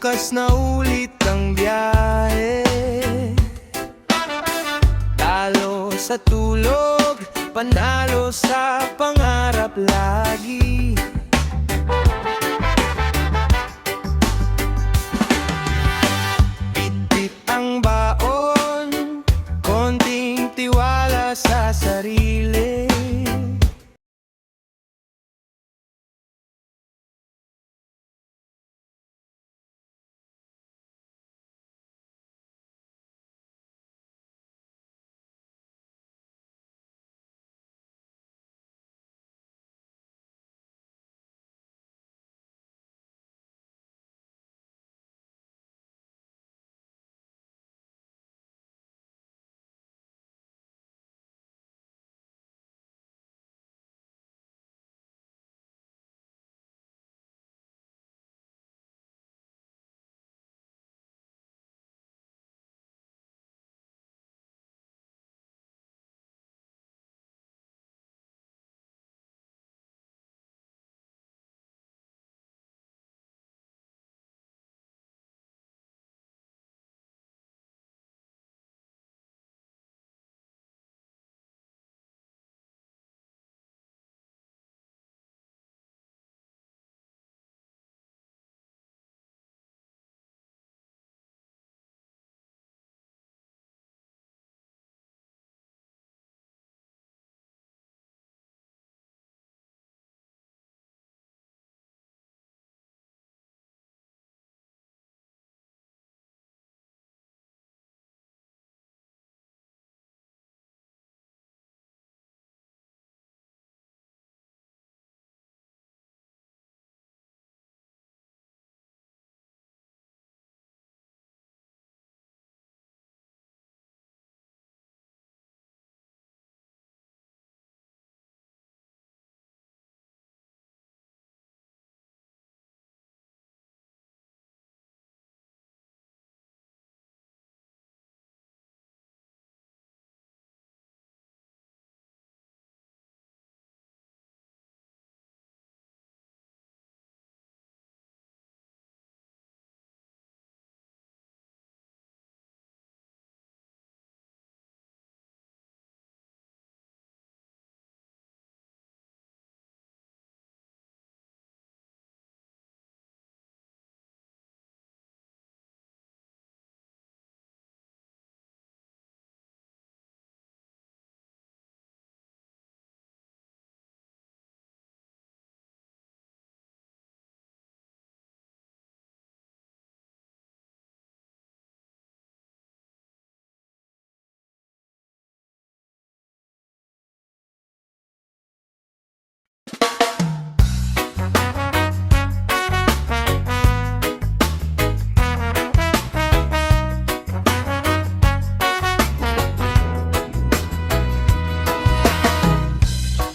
Bukas na ulit ang biyahe, talo sa tulog, panalo sa pangarap lagi. Bit-bit ang baon, konting tiwala sa sarili.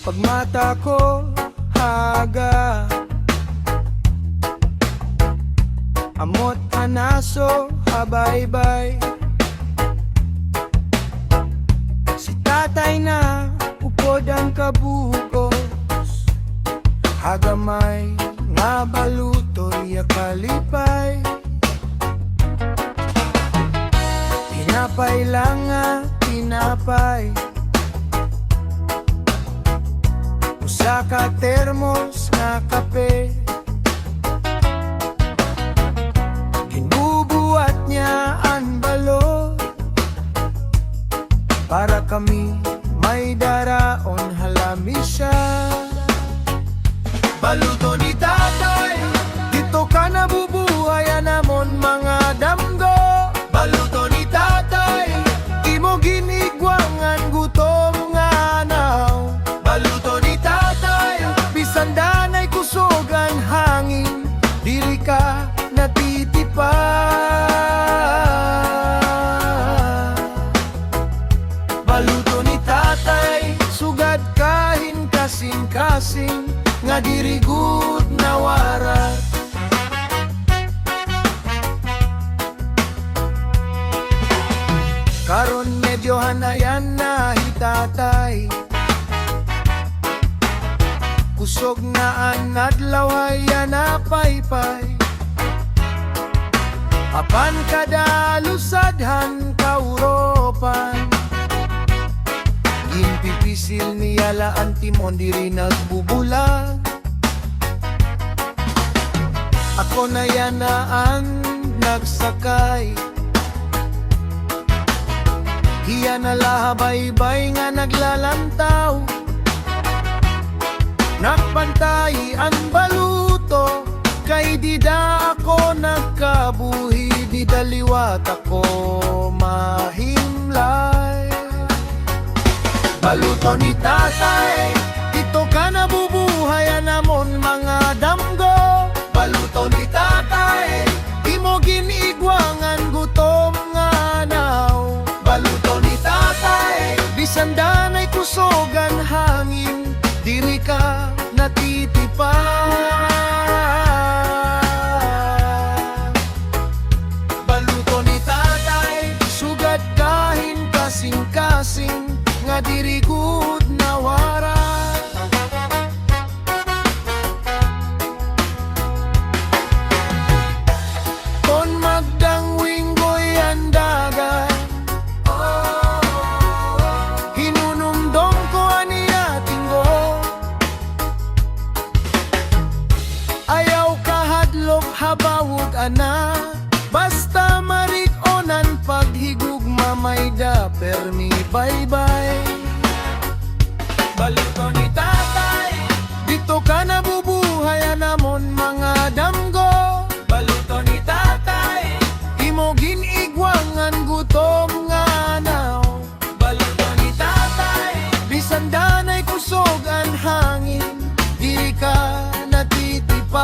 Pag mata ko haga, amot anaso habaybay. Si tatay na upod ang kabukos, hagamay nga balutoy kalipay. Tinapay lang nga tinapay, usa ka termos nga kape. Ginubuhat niya ang balot para kami may daraon halami siya. Baluto ni tatay, dito ka nabubuhay anamon mga damgo. Baluto ni tatay, imo ginigwangan gutom nga anaw. Baluto ni tatay, bisan danay kusogan hangin, diri ka natitipa. Baluto ni tatay, sugad kahin kasing-kasing, nga diri gud nawarat. Karon medyo hanayan na hitatay, kusog na ang adlaw haya na paypay. Apan kada lusadhan kauropan, ginpipisil niya laan timon diri nagbubulag. Ako na yanaan nagsakay, hiya na lahabaybay nga naglalantaw. Nakpantay ang baluto, kay dida ako nagkabuhi, di daliwat ako mahimlay. Baluto ni tatay, dito ka nabubuhay namon mga damgo. Baluto ni tatay, di mo ginigwangan gutom nga naw. Baluto ni tatay, bisan danay kusogan hangin, diri ka natitipan. Baluto ni tatay, sugat kahin kasing-kasing, nga diri gud nawara. Kon magdang winggoy ang dagat, hinunumdom ko aniya tinggo. Ayaw kahadlok habawog ana, basta marik-onan paghigugma may daper mi bye-bye. Baluto ni tatay, dito ka nabubuhay namon mga damgo. Baluto ni tatay, imo ginigwangan gutom nga naw. Baluto ni tatay, bisan danay kusog ang hangin, di ka natitipan.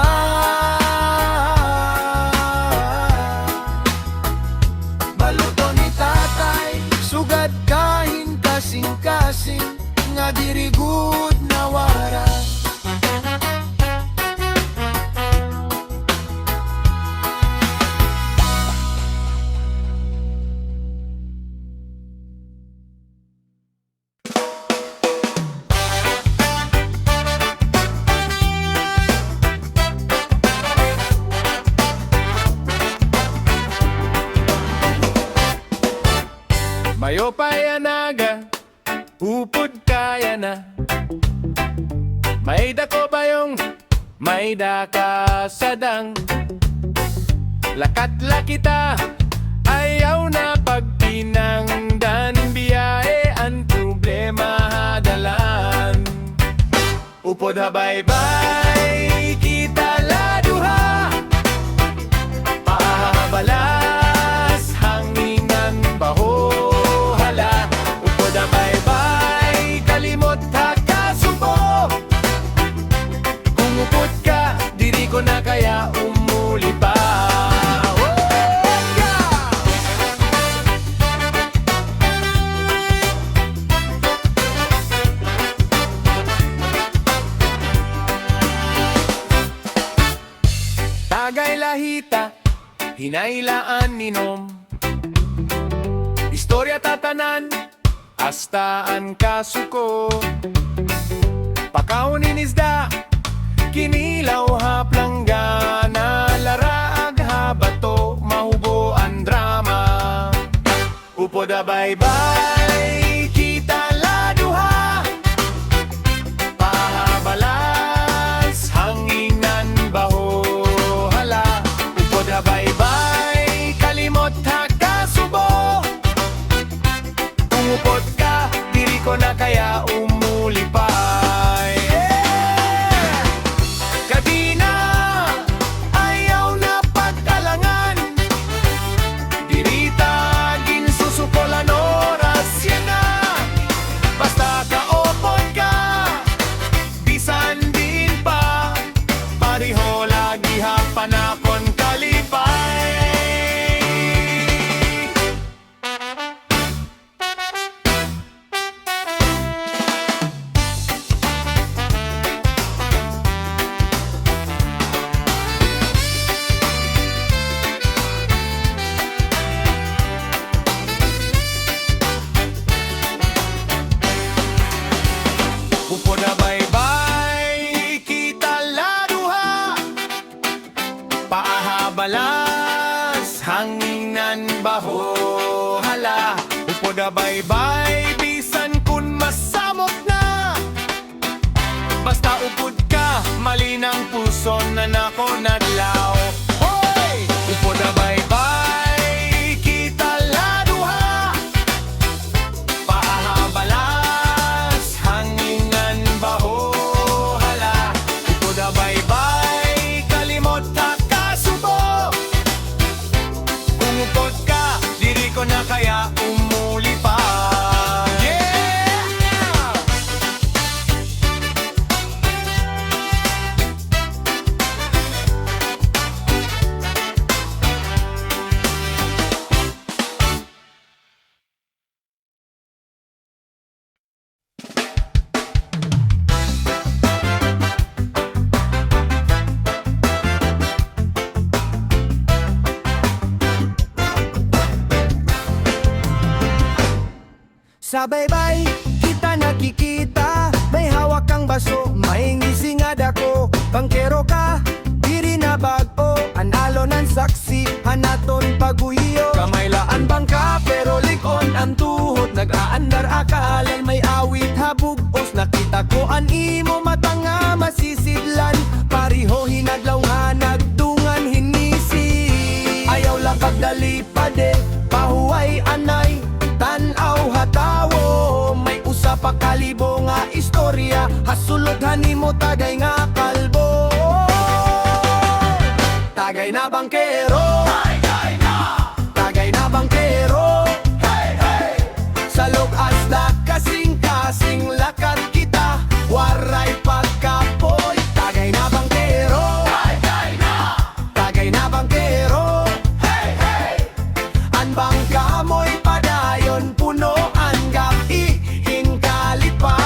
Baluto ni tatay, sugat kahin kasing-kasing, nga diri gud nawara. Mayo payanaga, upod kaya na. May dako bayong, may daka sadang. Lakat-la kita, ayaw na pagpinangdan. Biyahe ang problema hadalan. Upod habay-bay, kita laduha. Paabalas, hangingan baho. Bye-bye, kalimot ha kasubo. Kung upod ka, diri ko na kaya umuli pa. Tagay lahita, hinailaan ninom. Istorya tatanan, astaan kasuko. Pakaunin isda, kinilaw haplanggana. Laraag habato, mahubo ang drama. Upod bye-bye, kita laduha. Pahabalas, hangingan baho. Hala, upod bye-bye, kalimot ha kasubo. Upod ka, diri ko na kaya umuli pa. Kadina, ayaw na pagkalangan. Diri ta ginsusukolan oras yan na. Basta kaopod ka, bisan din pa. Pariho lagi hapanakon kalipay. Upod na bye-bye, kita laduha. Paahabalas, baho hala upo da baybay bisan kun masamot na basta upod ka malinang puso na nako nadlaw hoy upo da baybay kita laduha pahabalas hangingan baho hala upo da baybay kalimot ta kasubo kung upod ka diri ko na kaya umuli pa yeah Sa baybay, kita nakikita may hawak kang baso, may ngisingad ako. Bangkero ka, diri na bago, analo ng saksi, hanaton paguyo. Kamaylaan bangka, pero likon ang tuhod, nag-aandar akalan may awit habugos. Nakita ko an imo matanga masisidlan, pariho hinaglaw nga nagdungan hinisi. Ayaw lakag dali pade, pahuway anay, tanaw hatawo, may usa pa kalibo nga istorya, hasulod hanimo tagay nga kalbo. Tagay na bangkero, tagay na bangkero, sa lugas na kasing-kasing lakat kita, waray pagkapoy. Tagay na bangkero, tagay na bangkero, an bangka mo'y padayon puno ang gabi hinkalipay.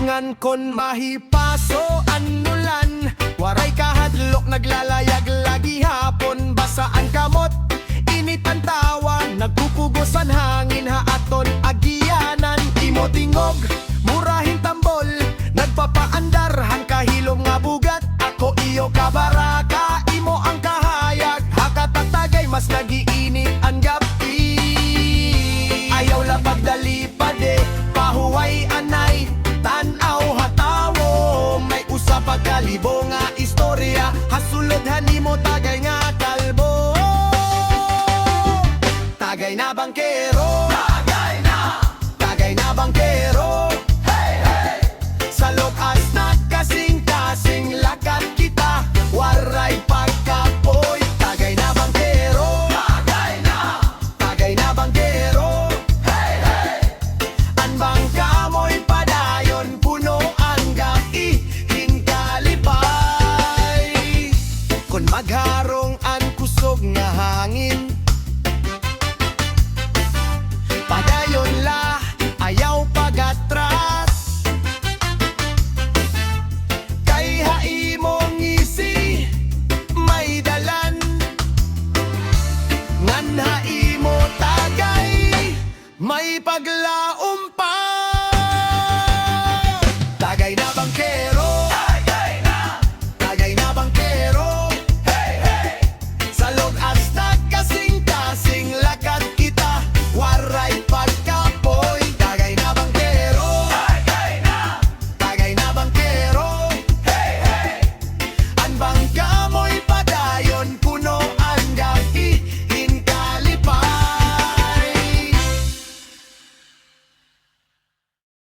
Ngan kon mahipaso anulan, waray kahadlok naglalayag lagi hapon, basaan kamot init ang tawa, nagpupugosan hangin haaton agianan. Imo tingog, murahin tambol, nagpapaandar hang kahilom nga bugat. Ako iyo kabaraka, imo ang kahayag, hakatatagay mas nagiinit ang gabi. Ayaw lapag dali pade, pahuway anay, tanaw hatawo, may usa pa kalibo nga istorya, hasulod hanimo tagay nga kalbo. Tagay na bangkero, tagay na bangkero, sa lukas na kasing-kasing lakat kita, waray pagkapoy. Tagay na bangkero, tagay na bangkero, an bangka mo'y padayon puno ang gabi hinkalipay. Kung magharong ang kusog nga hangin, padayon la, ayaw pagatras. Kay haimong isi, may dalan, ngan haimo tagay, may pagla